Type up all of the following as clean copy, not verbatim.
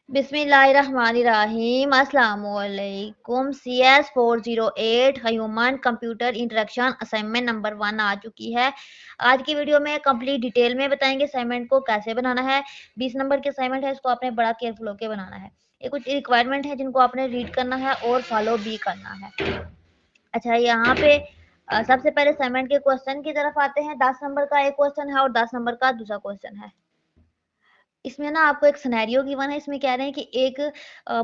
बिस्मिल्लाहिर्रहमानिर्रहीम अस्सलामुअलैकुम। CS 408 human computer interaction assignment number 1 आ चुकी है। आज की वीडियो में कंप्लीट डिटेल में बताएंगे असाइनमेंट को कैसे बनाना है। 20 नंबर की असाइनमेंट है, इसको आपने बड़ा केयरफुल होकर बनाना है। ये कुछ रिक्वायरमेंट है जिनको आपने रीड करना है और फॉलो भी करना है। अच्छा, यहाँ पे सबसे पहले असाइनमेंट के क्वेश्चन की तरफ आते हैं। 10 नंबर का एक क्वेश्चन है और 10 नंबर का दूसरा क्वेश्चन है। इसमें ना आपको एक सिनेरियो गिवन है। इसमें कह रहे हैं कि एक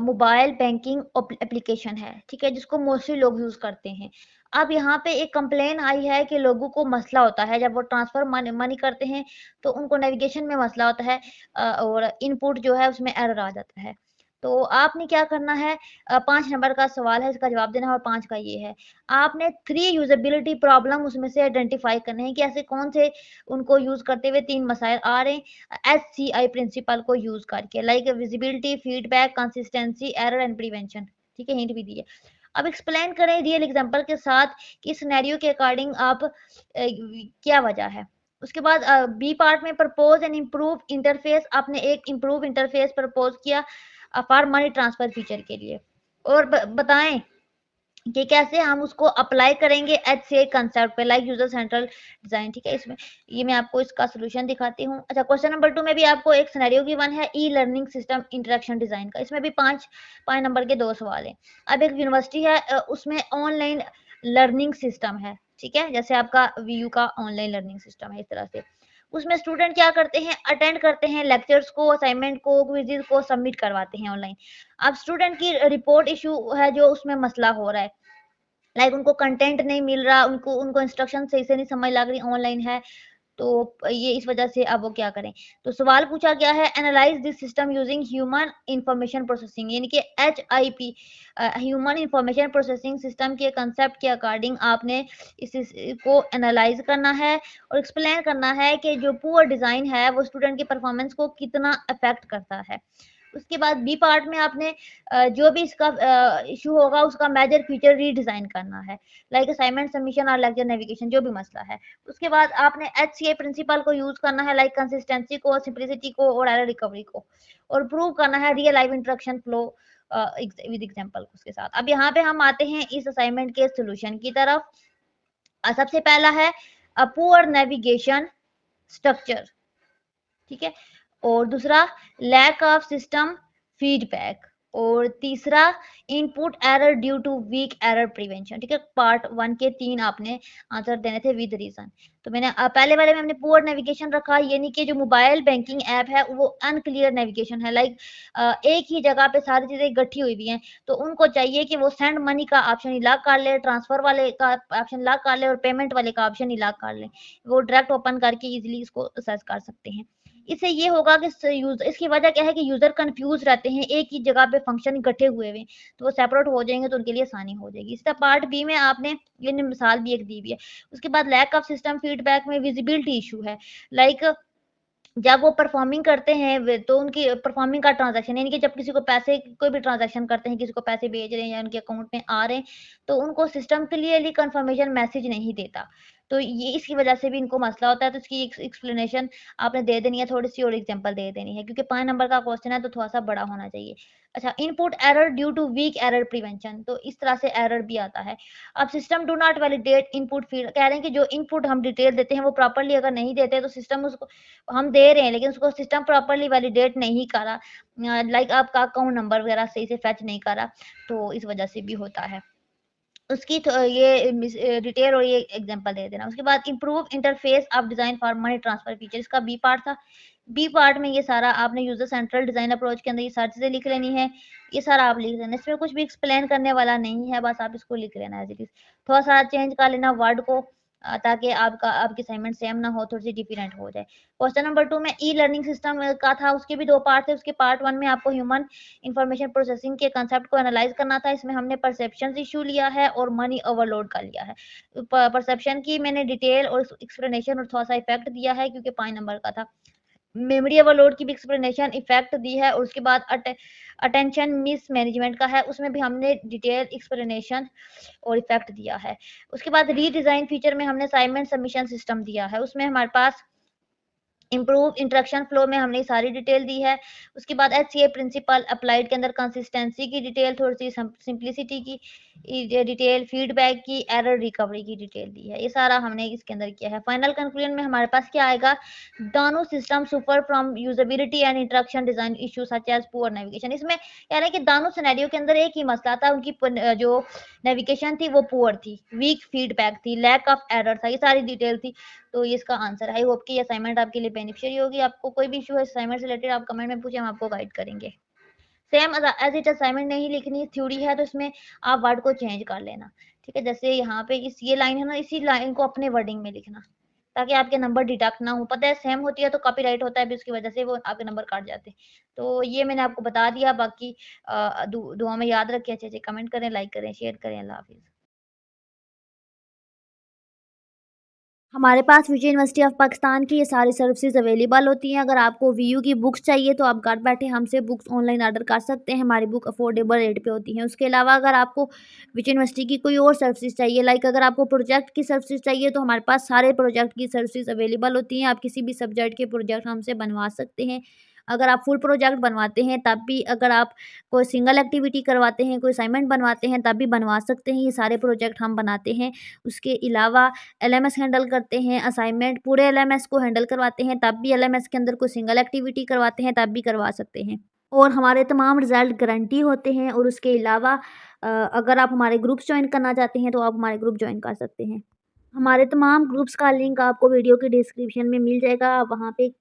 मोबाइल बैंकिंग एप्लीकेशन है, ठीक है, जिसको मोस्टली लोग यूज करते हैं। अब यहाँ पे एक कंप्लेन आई है कि लोगों को मसला होता है जब वो ट्रांसफर मनी करते हैं, तो उनको नेविगेशन में मसला होता है और इनपुट जो है उसमें एरर आ जाता है। तो आपने क्या करना है, 5 नंबर का सवाल है, इसका जवाब देना है और 5 का ये है। आपने 3 यूजेबिलिटी प्रॉब्लम उसमें से आइडेंटिफाई करने हैं कि ऐसे कौन से उनको यूज करते हुए 3 मसाइल आ रहे हैं HCI प्रिंसिपल को यूज करके, like visibility, feedback, consistency, error and prevention. ठीक है, हिंट भी दी है। अब एक्सप्लेन करें रियल एग्जांपल के साथ कि सिनेरियो के अकॉर्डिंग आप क्या वजह है। उसके बाद बी पार्ट में प्रपोज एंड इम्प्रूव इंटरफेस, आपने एक इम्प्रूव इंटरफेस प्रपोज किया फॉर मनी ट्रांसफर फीचर के लिए, और बताएं कि कैसे हम उसको अप्लाई करेंगे HCI कंसेप्ट पे, लाइक यूजर सेंट्रल डिजाइन। ठीक है, इसमें ये मैं आपको इसका सोल्यूशन दिखाती हूँ। अच्छा, क्वेश्चन नंबर 2 में भी आपको एक सिनेरियो गिवन है e learning system interaction design का। इसमें भी 5 नंबर के 2 सवाल हैं। अब एक यूनिवर्सिटी है, उसमें ऑनलाइन लर्निंग सिस्टम है, ठीक है, जैसे आपका VU का ऑनलाइन लर्निंग सिस्टम है, इस तरह से। उसमें स्टूडेंट क्या करते हैं, अटेंड करते हैं लेक्चर्स को, असाइनमेंट को, क्विज़ को सबमिट करवाते हैं ऑनलाइन। अब स्टूडेंट की रिपोर्ट इशू है, जो उसमें मसला हो रहा है, लाइक उनको कंटेंट नहीं मिल रहा, उनको उनको इंस्ट्रक्शन सही से नहीं समझ लग रही, ऑनलाइन है। तो ये इस वजह से अब वो क्या करें। तो सवाल पूछा गया है, analyse this system using human information processing, यानी कि HIP, human information processing system के कंसेप्ट के अकॉर्डिंग आपने को एनालाइज करना है और एक्सप्लेन करना है कि जो पुअर डिजाइन है वो स्टूडेंट की परफॉर्मेंस को कितना अफेक्ट करता है। उसके बाद बी पार्ट में आपने जो भी इसका इशू होगा उसका मेजर फीचर रीडिजाइन करना है, लाइक असाइनमेंट, सबमिशन और लेक्चर नेविगेशन, जो भी मसला है। उसके बाद आपने HCI प्रिंसिपल को यूज करना है, लाइक कंसिस्टेंसी को, सिंप्लिसिटी को और एरर रिकवरी को, और प्रूव करना है real live interaction flow with example उसके साथ। अब यहाँ पे हम आते हैं इस असाइनमेंट के सोल्यूशन की तरफ। सबसे पहला है पुअर नेविगेशन स्ट्रक्चर, ठीक है, और दूसरा लैक ऑफ सिस्टम फीडबैक, और तीसरा input error due to weak error prevention. ठीक है, पार्ट 1 के 3 आपने आंसर देने थे विद रीजन। तो मैंने पहले वाले में हमने पुअर नेविगेशन रखा, यानी कि जो मोबाइल बैंकिंग ऐप है वो अनक्लियर नेविगेशन है, लाइक एक ही जगह पे सारी चीजें इकट्ठी हुई हुई हैं, तो उनको चाहिए कि वो सेंड मनी का ऑप्शन ही लॉक कर ले, ट्रांसफर वाले का ऑप्शन लॉक कर ले और पेमेंट वाले का ऑप्शन ही लॉक कर ले। वो डायरेक्ट ओपन करके इजिली इसको असेस कर सकते हैं। इससे ये होगा कि यूजर, इसकी वजह क्या है कि यूजर कंफ्यूज रहते हैं, एक ही जगह पे फंक्शन इकट्ठे हुए हुए, तो वो सेपरेट हो जाएंगे तो उनके लिए आसानी हो जाएगी। इसका पार्ट बी में आपने ये मिसाल भी एक दी हुई है। उसके बाद लैक ऑफ सिस्टम फीडबैक में विजिबिलिटी इशू है, लाइक जब वो परफॉर्मिंग करते हैं तो उनकी परफॉर्मिंग का ट्रांजैक्शन, यानी कि जब किसी को पैसे, कोई भी ट्रांजैक्शन करते हैं, किसी को पैसे भेज रहे हैं या उनके अकाउंट में आ रहे हैं, तो उनको सिस्टम क्लियरली कंफर्मेशन मैसेज नहीं देता, तो ये इसकी वजह से भी इनको मसला होता है। तो इसकी एक्सप्लेनेशन आपने दे देनी है, थोड़ी सी और एग्जांपल दे देनी है, क्योंकि 5 नंबर का क्वेश्चन है तो थोड़ा सा बड़ा होना चाहिए। अच्छा, input error due to weak error prevention, तो इस तरह से एरर भी आता है। अब system do not validate input field, कह रहे हैं कि जो इनपुट हम डिटेल देते हैं वो प्रॉपरली अगर नहीं देते तो सिस्टम उसको, हम दे रहे हैं लेकिन उसको सिस्टम प्रॉपरली वैलिडेट नहीं करा, लाइक आपका अकाउंट नंबर वगैरह सही से फेच नहीं करा, तो इस वजह से भी होता है। उसकी ये डिटेल और ये एग्जांपल दे देना। उसके बाद improve interface of design for money transfer feature, इसका बी पार्ट था। बी पार्ट में ये सारा आपने यूजर सेंट्रल डिजाइन अप्रोच के अंदर ये सारी चीजें लिख लेनी है, ये सारा आप लिख लेना, इसमें कुछ भी एक्सप्लेन करने वाला नहीं है, बस आप इसको लिख लेना एज इट इज। थोड़ा सा चेंज कर लेना वर्ड को, ताकि आपकी असाइनमेंट सेम ना हो, थोड़ी सी डिफरेंट हो जाए। क्वेश्चन नंबर 2 में ई लर्निंग सिस्टम का था, उसके भी 2 पार्ट थे। उसके पार्ट 1 में आपको ह्यूमन इंफॉर्मेशन प्रोसेसिंग के कंसेप्ट को एनालाइज करना था, इसमें हमने परसेप्शन इशू लिया है और मनी ओवरलोड का लिया है। परसेप्शन की मैंने डिटेल और एक्सप्लेनेशन और थोड़ा सा इफेक्ट दिया है, क्योंकि 5 नंबर का था। मेमोरी ओवरलोड की भी एक्सप्लेनेशन इफेक्ट दी है, और उसके बाद अटेंशन मिस मैनेजमेंट का है, उसमें भी हमने डिटेल एक्सप्लेनेशन और इफेक्ट दिया है। उसके बाद रीडिजाइन फीचर में हमने असाइनमेंट सबमिशन सिस्टम दिया है, उसमें हमारे पास इम्प्रूव इंटरेक्शन फ्लो में हमने सारी डिटेल दी है। उसके बाद एचसीए प्रिंसिपल अप्लाइड के अंदर कंसिस्टेंसी की डिटेल, थोड़ी-सी सिंप्लिसिटी की डिटेल, फीडबैक की, एरर रिकवरी की डिटेल दी है। ये सारा हमने इसके अंदर किया है। फाइनल कंक्लूजन में हमारे पास क्या आएगा? दानो system suffer from usability and interaction design issue such as poor navigation. इसमें कह रहे हैं कि दानो सिनेरियो के अंदर एक ही मसला था, उनकी जो नेविगेशन थी वो पुअर थी, वीक फीडबैक थी, लैक ऑफ एरर था, ये सारी डिटेल थी। तो ये इसका आंसर है। आई होप कि ये असाइनमेंट आपके लिए बेनिफिशियरी होगी। आपको कोई भी इश्यू है असाइनमेंट से रिलेटेड, आप कमेंट में पूछें, हम आपको गाइड करेंगे। सेम एज इट असाइनमेंट नहीं लिखनी, थ्योरी है तो इसमें आप वर्ड को चेंज कर लेना। ठीक है, जैसे यहाँ पे इस ये लाइन है ना, इसी लाइन को अपने वर्डिंग में लिखना, ताकि आपके नंबर डिडक्ट ना हो। पता है सेम होती है तो कॉपीराइट होता है, भी उसकी वजह से वो आपके नंबर काट जाते हैं। तो ये मैंने आपको बता दिया। बाकी दुआ में याद रखें, अच्छे अच्छे कमेंट करें, लाइक करें, शेयर करें। अल्लाह हाफिज़। हमारे पास विजय यूनिवर्सिटी ऑफ पाकिस्तान की ये सारी सर्विसेज अवेलेबल होती हैं। अगर आपको वीयू की बुक्स चाहिए तो आप घर बैठे हमसे बुक्स ऑनलाइन ऑर्डर कर सकते हैं। हमारी बुक अफोर्डेबल रेट पे होती हैं। उसके अलावा अगर आपको विजय यूनिवर्सिटी की कोई और सर्विसेज चाहिए, लाइक अगर आपको प्रोजेक्ट की सर्विसेज चाहिए तो हमारे पास सारे प्रोजेक्ट की सर्विसेज अवेलेबल होती हैं। आप किसी भी सब्जेक्ट के प्रोजेक्ट हमसे बनवा सकते हैं। अगर आप फुल प्रोजेक्ट बनवाते हैं तब भी, अगर आप कोई सिंगल एक्टिविटी करवाते हैं, कोई असाइनमेंट बनवाते हैं तब भी बनवा सकते हैं। ये सारे प्रोजेक्ट हम बनाते हैं। उसके अलावा एलएमएस हैंडल करते हैं, असाइनमेंट पूरे एलएमएस को हैंडल करवाते हैं, तब भी एलएमएस के अंदर कोई सिंगल एक्टिविटी करवाते हैं तब भी करवा सकते हैं। और हमारे तमाम रिज़ल्ट गारंटी होते हैं। और उसके अलावा अगर आप हमारे ग्रुप्स जॉइन करना चाहते हैं तो आप हमारे ग्रुप जॉइन कर सकते हैं। हमारे तमाम ग्रुप्स का लिंक आपको वीडियो के डिस्क्रिप्शन में मिल जाएगा। आप वहाँ पे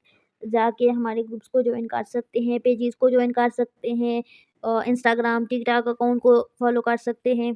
जाके हमारे ग्रुप्स को जॉइन कर सकते हैं, पेजेस को जॉइन कर सकते हैं, इंस्टाग्राम, टिकटॉक अकाउंट को फॉलो कर सकते हैं।